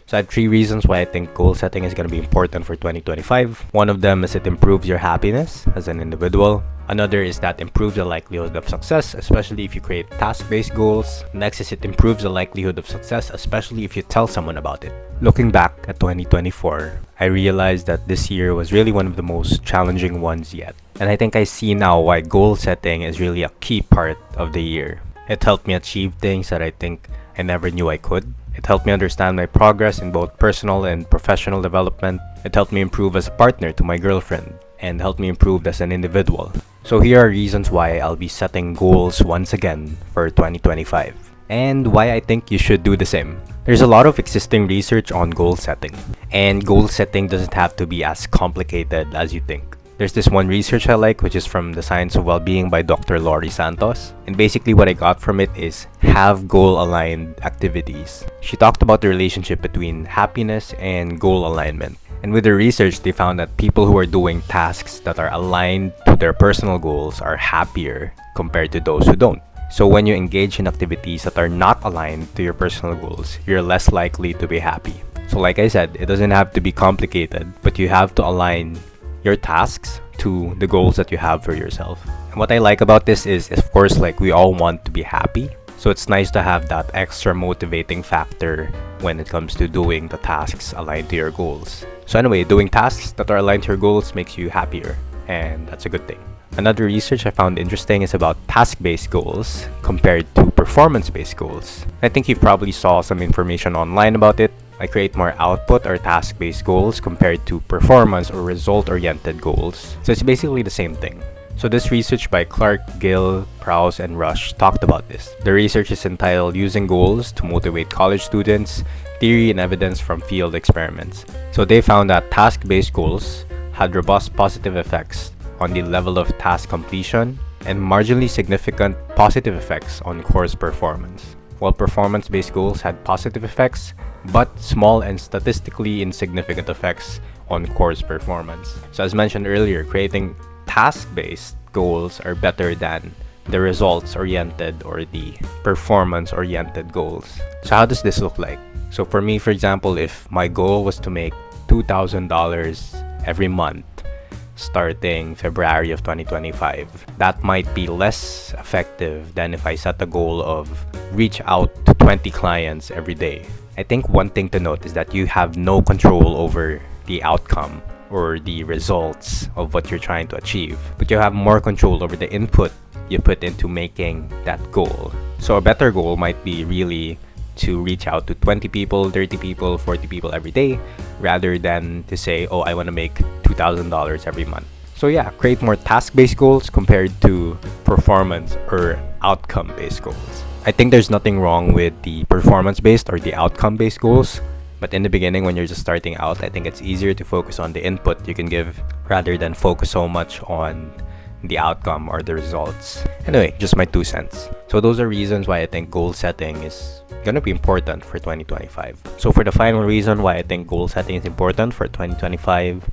So I have 3 reasons why I think goal setting is going to be important for 2025. One of them is it improves your happiness as an individual. Another is that improves the likelihood of success, especially if you create task-based goals. Next is it improves the likelihood of success, especially if you tell someone about it. Looking back at 2024, I realized that this year was really one of the most challenging ones yet. And I think I see now why goal setting is really a key part of the year. It helped me achieve things that I think I never knew I could. It helped me understand my progress in both personal and professional development. It helped me improve as a partner to my girlfriend and helped me improve as an individual. So here are reasons why I'll be setting goals once again for 2025 and why I think you should do the same. There's a lot of existing research on goal setting, and goal setting doesn't have to be as complicated as you think. There's this one research I like, which is from The Science of Wellbeing by Dr. Laurie Santos. And basically what I got from it is have goal-aligned activities. She talked about the relationship between happiness and goal alignment. And with the research, they found that people who are doing tasks that are aligned to their personal goals are happier compared to those who don't. So when you engage in activities that are not aligned to your personal goals, you're less likely to be happy. So like I said, it doesn't have to be complicated, but you have to align your tasks to the goals that you have for yourself. And what I like about this is, of course, like we all want to be happy. So it's nice to have that extra motivating factor when it comes to doing the tasks aligned to your goals. So anyway, doing tasks that are aligned to your goals makes you happier, and that's a good thing. Another research I found interesting is about task-based goals compared to performance-based goals. I think you probably saw some information online about it. I create more output or task-based goals compared to performance or result-oriented goals. So it's basically the same thing. So this research by Clark, Gill, Prowse, and Rush talked about this. The research is entitled Using Goals to Motivate College Students, Theory and Evidence from Field Experiments. So they found that task-based goals had robust positive effects on the level of task completion and marginally significant positive effects on course performance, while performance-based goals had positive effects but small and statistically insignificant effects on course performance. So as mentioned earlier, creating task-based goals are better than the results-oriented or the performance-oriented goals. So how does this look like? So for me, for example, if my goal was to make $2,000 every month starting February of 2025, that might be less effective than if I set a goal of reach out to 20 clients every day. I think one thing to note is that you have no control over the outcome or the results of what you're trying to achieve, but you have more control over the input you put into making that goal. So a better goal might be really to reach out to 20 people, 30 people, 40 people every day, rather than to say, oh, I want to make $2,000 every month. So yeah, create more task-based goals compared to performance or outcome-based goals. I think there's nothing wrong with the performance-based or the outcome-based goals, but in the beginning when you're just starting out, I think it's easier to focus on the input you can give rather than focus so much on the outcome or the results. Anyway, just my 2 cents. So those are reasons why I think goal setting is gonna be important for 2025. So for the final reason why I think goal setting is important for 2025,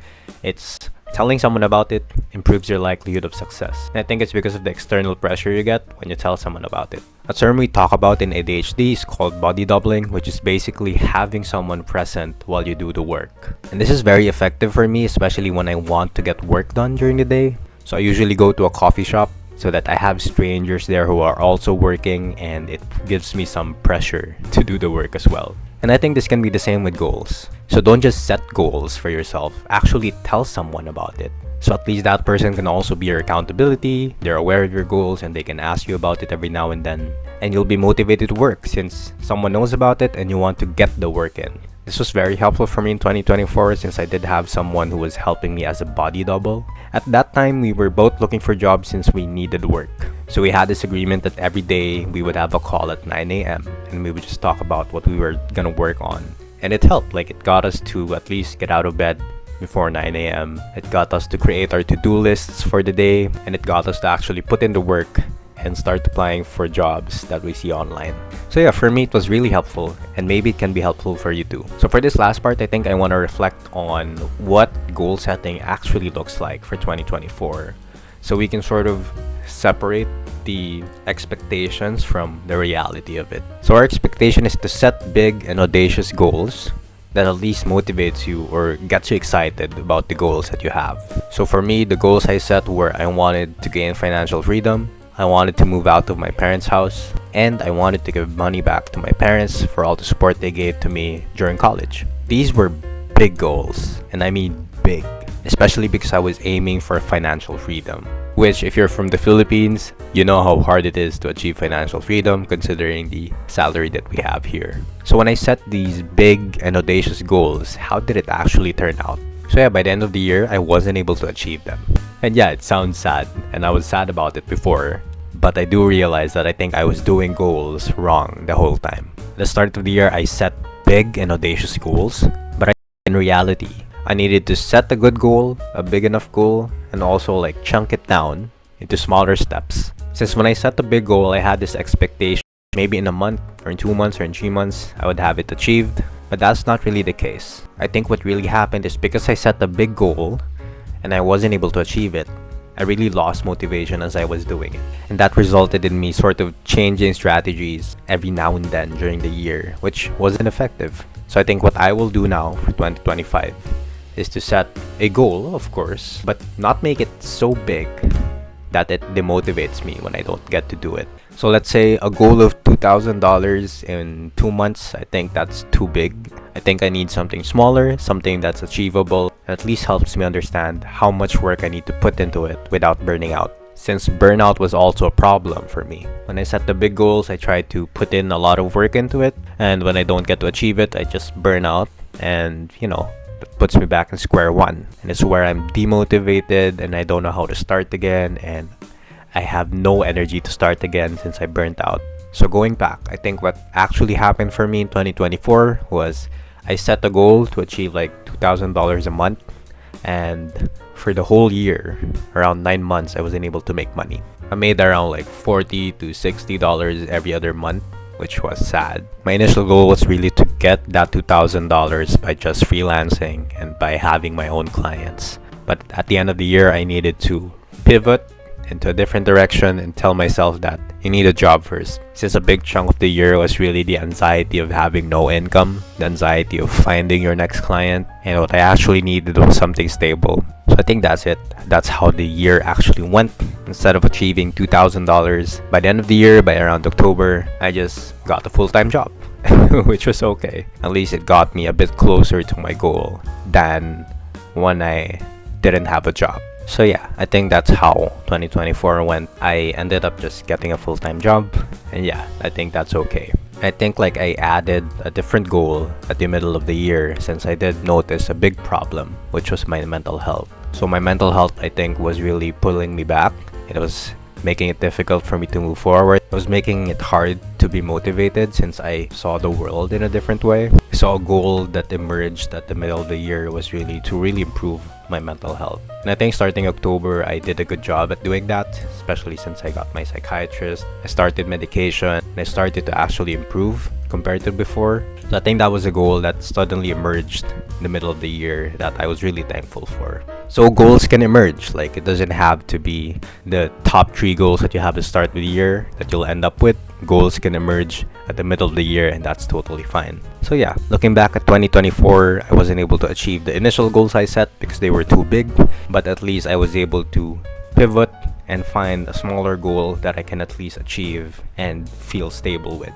it's telling someone about it improves your likelihood of success. And I think it's because of the external pressure you get when you tell someone about it. A term we talk about in ADHD is called body doubling, which is basically having someone present while you do the work. And this is very effective for me, especially when I want to get work done during the day. So I usually go to a coffee shop so that I have strangers there who are also working, and it gives me some pressure to do the work as well. And I think this can be the same with goals. So don't just set goals for yourself, actually tell someone about it. So at least that person can also be your accountability, they're aware of your goals, and they can ask you about it every now and then. And you'll be motivated to work since someone knows about it and you want to get the work in. This was very helpful for me in 2024 since I did have someone who was helping me as a body double. At that time, we were both looking for jobs since we needed work. So we had this agreement that every day we would have a call at 9 a.m. and we would just talk about what we were gonna work on. And it helped, like it got us to at least get out of bed before 9 a.m. It got us to create our to-do lists for the day, and it got us to actually put in the work and start applying for jobs that we see online. So yeah, for me it was really helpful, and maybe it can be helpful for you too. So for this last part, I think I want to reflect on what goal setting actually looks like for 2024, so we can sort of separate the expectations from the reality of it. So our expectation is to set big and audacious goals that at least motivates you or gets you excited about the goals that you have. So for me, the goals I set were I wanted to gain financial freedom, I wanted to move out of my parents' house, and I wanted to give money back to my parents for all the support they gave to me during college. These were big goals, and I mean big, especially because I was aiming for financial freedom. Which, if you're from the Philippines, you know how hard it is to achieve financial freedom considering the salary that we have here. So when I set these big and audacious goals, how did it actually turn out? So yeah, by the end of the year, I wasn't able to achieve them. And yeah, it sounds sad, and I was sad about it before, but I do realize that I think I was doing goals wrong the whole time. At the start of the year, I set big and audacious goals, but in reality, I needed to set a good goal, a big enough goal, and also like chunk it down into smaller steps. Since when I set a big goal, I had this expectation maybe in a month or in 2 months or in 3 months, I would have it achieved. But that's not really the case. I think what really happened is because I set a big goal and I wasn't able to achieve it, I really lost motivation as I was doing it. And that resulted in me sort of changing strategies every now and then during the year, which wasn't effective. So I think what I will do now for 2025 is to set a goal, of course, but not make it so big that it demotivates me when I don't get to do it. So let's say a goal of $2,000 in 2 months, I think that's too big. I think I need something smaller, something that's achievable, and at least helps me understand how much work I need to put into it without burning out. Since burnout was also a problem for me. When I set the big goals, I try to put in a lot of work into it, and when I don't get to achieve it, I just burn out, and that puts me back in square one. And it's where I'm demotivated and I don't know how to start again, and I have no energy to start again since I burnt out. So going back, I think what actually happened for me in 2024 was I set a goal to achieve like $2,000 a month, and for the whole year, around 9 months, I wasn't able to make money. I made around like $40 to $60 every other month, which was sad. My initial goal was really to get that $2,000 by just freelancing and by having my own clients. But at the end of the year, I needed to pivot into a different direction and tell myself that you need a job first. Since a big chunk of the year was really the anxiety of having no income, the anxiety of finding your next client, and what I actually needed was something stable. So I think that's it. That's how the year actually went. Instead of achieving $2,000 by the end of the year, by around October, I just got a full-time job, which was okay. At least it got me a bit closer to my goal than when I didn't have a job. So yeah, I think that's how 2024 went. I ended up just getting a full-time job, and yeah, I think that's okay. I think like I added a different goal at the middle of the year since I did notice a big problem, which was my mental health. So my mental health, I think, was really pulling me back. It was making it difficult for me to move forward. It was making it hard to be motivated since I saw the world in a different way. I saw a goal that emerged at the middle of the year was really to improve my mental health. And I think starting October, I did a good job at doing that, especially since I got my psychiatrist. I started medication, and I started to actually improve compared to before. So I think that was a goal that suddenly emerged in the middle of the year that I was really thankful for. So goals can emerge. Like, it doesn't have to be the top 3 goals that you have to start with the year that you'll end up with. Goals can emerge at the middle of the year, and that's totally fine. So yeah, looking back at 2024, I wasn't able to achieve the initial goals I set because they were too big, but at least I was able to pivot and find a smaller goal that I can at least achieve and feel stable with.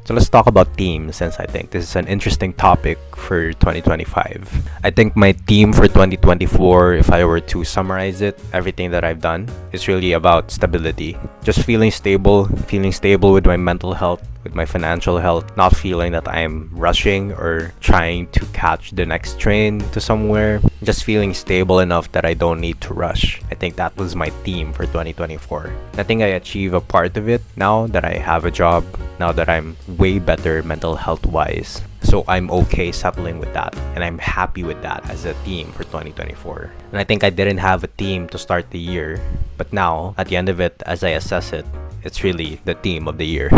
So let's talk about themes, since I think this is an interesting topic for 2025. I think my theme for 2024, if I were to summarize it, everything that I've done, is really about stability. Just feeling stable with my mental health, with my financial health, not feeling that I'm rushing or trying to catch the next train to somewhere. Just feeling stable enough that I don't need to rush. I think that was my theme for 2024. I think I achieve a part of it now that I have a job, now that I'm way better mental health wise. So I'm okay settling with that, and I'm happy with that as a theme for 2024. And I think I didn't have a theme to start the year, but now at the end of it, as I assess it, it's really the theme of the year.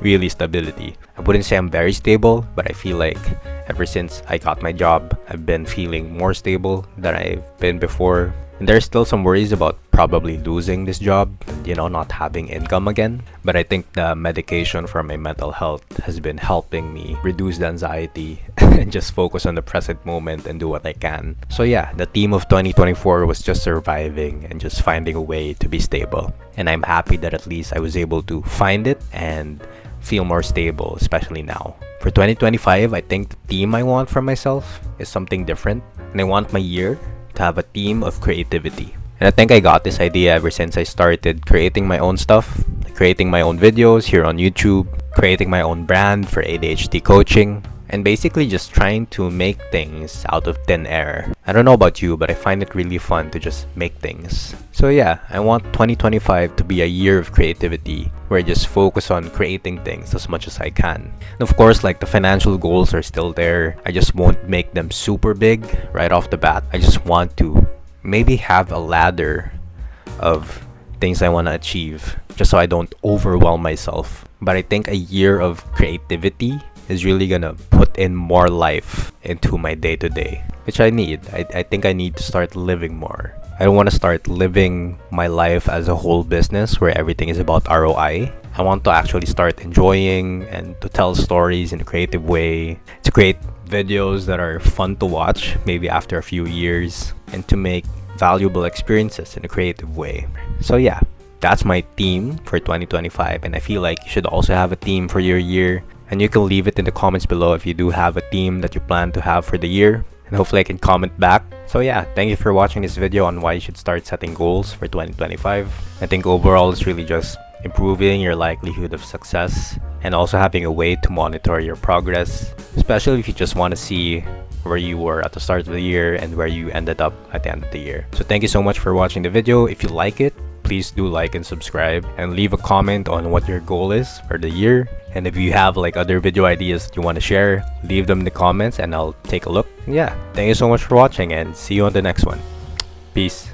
Really stability. I wouldn't say I'm very stable, but I feel like ever since I got my job, I've been feeling more stable than I've been before. And there's still some worries about probably losing this job, not having income again. But I think the medication for my mental health has been helping me reduce the anxiety and just focus on the present moment and do what I can. So yeah, the theme of 2024 was just surviving and just finding a way to be stable. And I'm happy that at least I was able to find it and feel more stable, especially now. For 2025, I think the theme I want for myself is something different. And I want my year to have a theme of creativity. And I think I got this idea ever since I started creating my own stuff, creating my own videos here on YouTube, creating my own brand for ADHD coaching, and basically just trying to make things out of thin air. I don't know about you, but I find it really fun to just make things. So yeah, I want 2025 to be a year of creativity where I just focus on creating things as much as I can. And of course, like the financial goals are still there. I just won't make them super big right off the bat. I just want to maybe have a ladder of things I want to achieve just so I don't overwhelm myself. But I think a year of creativity is really gonna put in more life into my day-to-day, which I need. I think I need to start living more. I don't want to start living my life as a whole business where everything is about ROI. I want to actually start enjoying and to tell stories in a creative way, to create videos that are fun to watch maybe after a few years, and to make valuable experiences in a creative way. So yeah, that's my theme for 2025, and I feel like you should also have a theme for your year. And you can leave it in the comments below if you do have a theme that you plan to have for the year. And hopefully I can comment back. So yeah, thank you for watching this video on why you should start setting goals for 2025. I think overall it's really just improving your likelihood of success and also having a way to monitor your progress, especially if you just want to see where you were at the start of the year and where you ended up at the end of the year. So thank you so much for watching the video. If you like it, please do like and subscribe and leave a comment on what your goal is for the year. And if you have like other video ideas that you want to share, leave them in the comments and I'll take a look. And yeah, thank you so much for watching and see you on the next one. Peace.